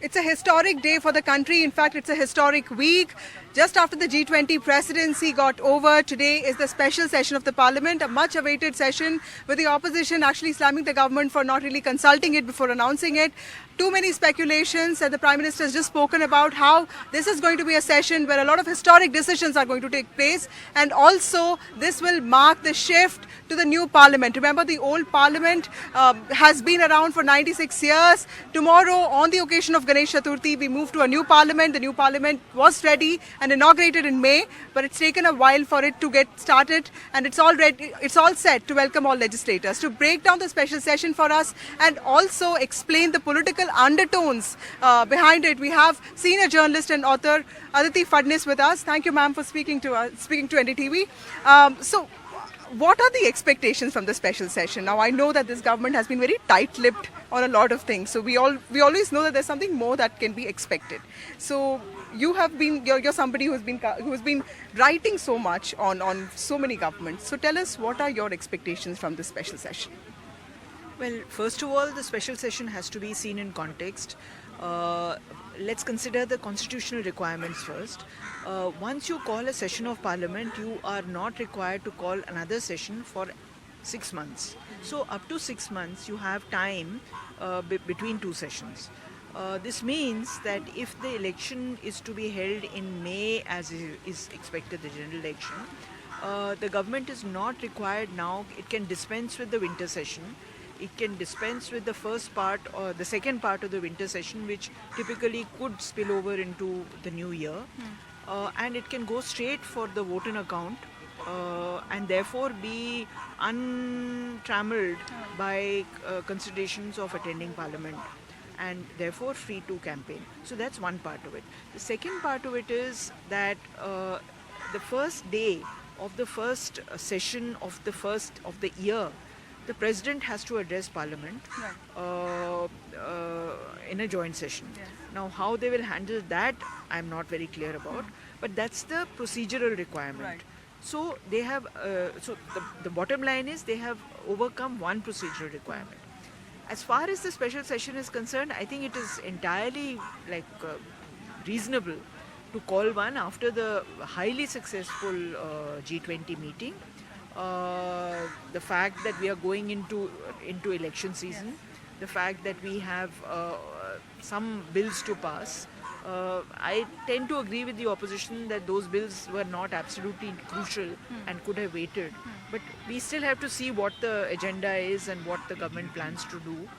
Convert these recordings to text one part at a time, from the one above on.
It's a historic day for the country. In fact, it's a historic week. Just after the G20 presidency got over, today is the special session of the parliament, a much awaited session with the opposition actually slamming the government for not really consulting it before announcing it. Too many speculations, and the Prime Minister has just spoken about how this is going to be a session where a lot of historic decisions are going to take place, and also this will mark the shift to the new parliament. Remember, the old parliament has been around for 96 years. Tomorrow, on the occasion of Ganesh Chaturthi, we move to a new parliament. The new parliament was ready and inaugurated in May, but it's taken a while for it to get started, and it's all set to welcome all legislators. To break down the special session for us and also explain the political undertones behind it, we have senior journalist and author Aditi Phadnis with us. Thank you, ma'am, for speaking to NDTV. So, what are the expectations from the special session? Now, I know that this government has been very tight-lipped on a lot of things. So we always know that there's something more that can be expected. So you're somebody who's been writing so much on so many governments. So tell us, what are your expectations from this special session? Well, first of all, the special session has to be seen in context. Let's consider the constitutional requirements first. Once you call a session of parliament, you are not required to call another session for 6 months. So up to 6 months you have time between two sessions. This means that if the election is to be held in May, as is expected, the general election, the government is not required now. It can dispense with the winter session. It can dispense with the first part or the second part of the winter session, which typically could spill over into the new year. And it can go straight for the vote in account and therefore be untrammeled by considerations of attending parliament, and therefore free to campaign. So that's one part of it. The second part of it is that the first day of the first session of the year, the President has to address Parliament in a joint session. Yes. Now, how they will handle that, I'm not very clear about, but that's the procedural requirement. Right. So they have. The bottom line is they have overcome one procedural requirement. As far as the special session is concerned, I think it is entirely reasonable to call one after the highly successful G20 meeting. The fact that we are going into election season, yes. The fact that we have some bills to pass. I tend to agree with the opposition that those bills were not absolutely crucial and could have waited. But we still have to see what the agenda is and what the government plans to do,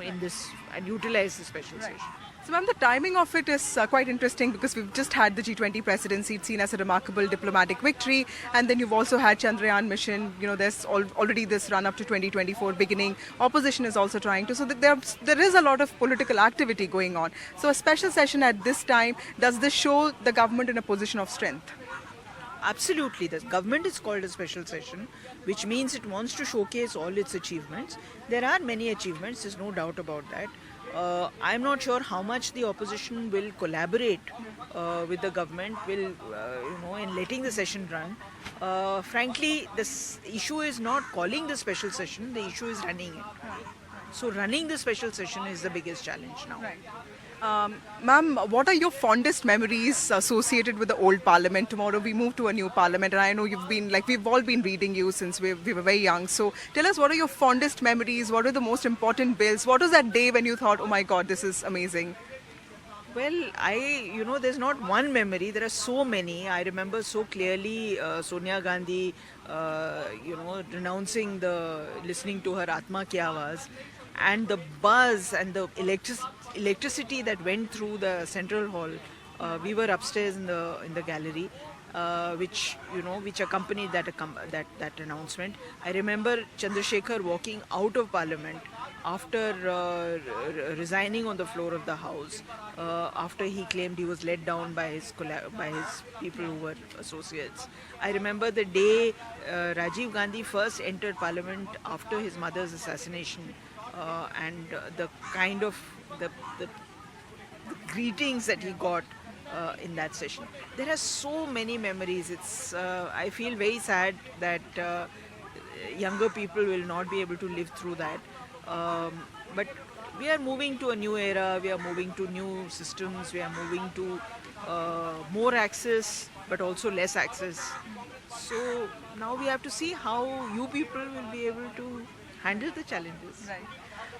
in this, and utilize the special session. So, ma'am, the timing of it is quite interesting because we've just had the G20 presidency. It's seen as a remarkable diplomatic victory. And then you've also had Chandrayaan mission. There's already this run up to 2024 beginning. Opposition is also trying to. So there is a lot of political activity going on. So a special session at this time, does this show the government in a position of strength? Absolutely. The government is called a special session, which means it wants to showcase all its achievements. There are many achievements, there's no doubt about that. I'm not sure how much the opposition will collaborate with the government, in letting the session run. Frankly, this issue is not calling the special session, the issue is running it. So running the special session is the biggest challenge now. Right. Ma'am, what are your fondest memories associated with the old parliament? Tomorrow we move to a new parliament, and I know we've all been reading you since we were very young. So tell us, what are your fondest memories? What are the most important bills? What was that day when you thought, oh my God, this is amazing? Well, there's not one memory. There are so many. I remember so clearly Sonia Gandhi, listening to her Atma Ki Awaaz, and the buzz and the electricity that went through the central hall. We were upstairs in the gallery, which accompanied that announcement. I remember Chandrasekhar walking out of Parliament after resigning on the floor of the House, after he claimed he was let down by his people who were associates. I remember the day Rajiv Gandhi first entered Parliament after his mother's assassination, and the kind of the greetings that he got in that session. There are so many memories. I feel very sad that younger people will not be able to live through that. But we are moving to a new era, we are moving to new systems, we are moving to more access but also less access. So now we have to see how you people will be able to handle the challenges. Right.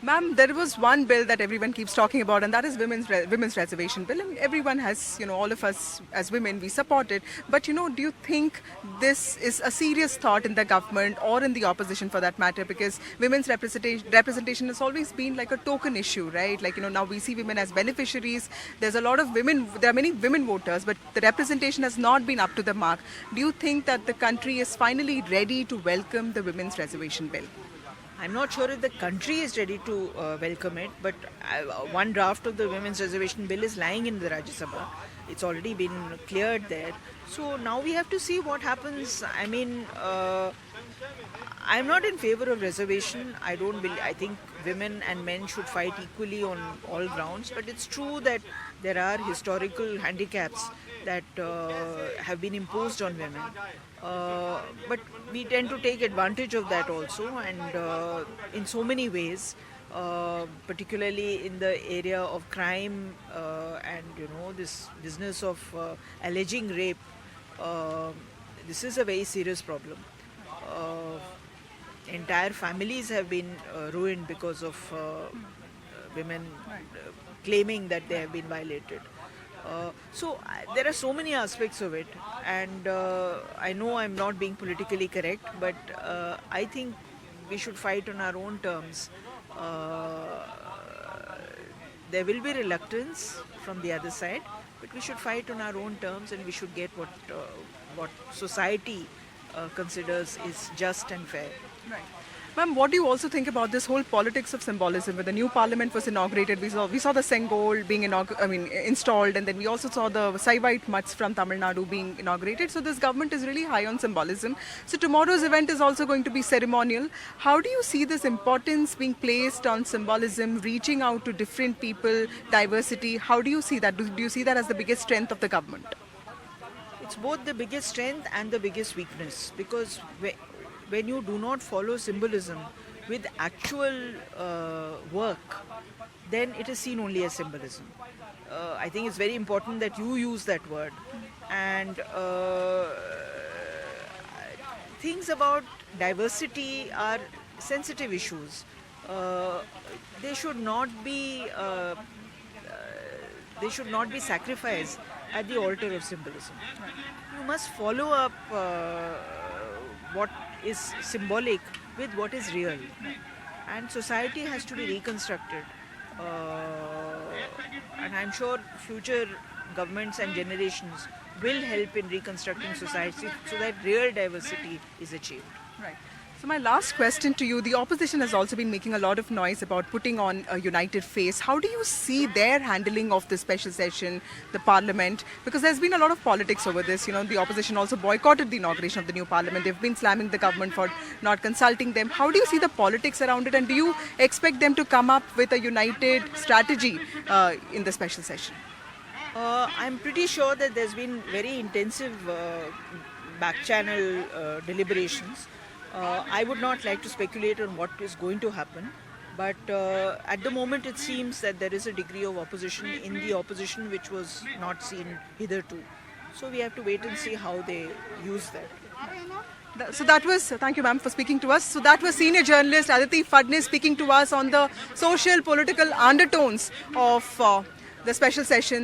Ma'am, there was one bill that everyone keeps talking about, and that is women's reservation bill. And everyone has, all of us as women, we support it. But do you think this is a serious thought in the government or in the opposition, for that matter? Because women's representation has always been like a token issue, right? Like now we see women as beneficiaries. There's a lot of women. There are many women voters, but the representation has not been up to the mark. Do you think that the country is finally ready to welcome the women's reservation bill? I'm not sure if the country is ready to welcome it, but one draft of the Women's Reservation Bill is lying in the Rajya Sabha. It's already been cleared there. So now we have to see what happens. I mean, I'm not in favor of reservation. I think women and men should fight equally on all grounds. But it's true that there are historical handicaps that have been imposed on women. But we tend to take advantage of that also, and in so many ways, particularly in the area of crime and this business of alleging rape. This is a very serious problem. Entire families have been ruined because of women claiming that they have been violated. So there are so many aspects of it, and I know I'm not being politically correct, but I think we should fight on our own terms. There will be reluctance from the other side, but we should fight on our own terms, and we should get what society considers is just and fair. Right. Ma'am, what do you also think about this whole politics of symbolism? When the new parliament was inaugurated, we saw the Sengol being installed, and then we also saw the Saivite mutts from Tamil Nadu being inaugurated. So this government is really high on symbolism. So tomorrow's event is also going to be ceremonial. How do you see this importance being placed on symbolism, reaching out to different people, diversity? How do you see that? Do you see that as the biggest strength of the government? It's both the biggest strength and the biggest weakness, because when you do not follow symbolism with actual work, then it is seen only as symbolism. I think it's very important that you use that word. And things about diversity are sensitive issues. They should not be sacrificed at the altar of symbolism. You must follow up what is symbolic with what is real, and society has to be reconstructed, and I'm sure future governments and generations will help in reconstructing society so that real diversity is achieved. Right. So my last question to you, the opposition has also been making a lot of noise about putting on a united face. How do you see their handling of the special session, the parliament? Because there's been a lot of politics over this. The opposition also boycotted the inauguration of the new parliament. They've been slamming the government for not consulting them. How do you see the politics around it, and do you expect them to come up with a united strategy in the special session? I'm pretty sure that there's been very intensive back-channel deliberations. I would not like to speculate on what is going to happen, but at the moment it seems that there is a degree of opposition in the opposition which was not seen hitherto. So we have to wait and see how they use that. So that was, thank you ma'am for speaking to us. So that was senior journalist Aditi Phadnis speaking to us on the social political undertones of the special session.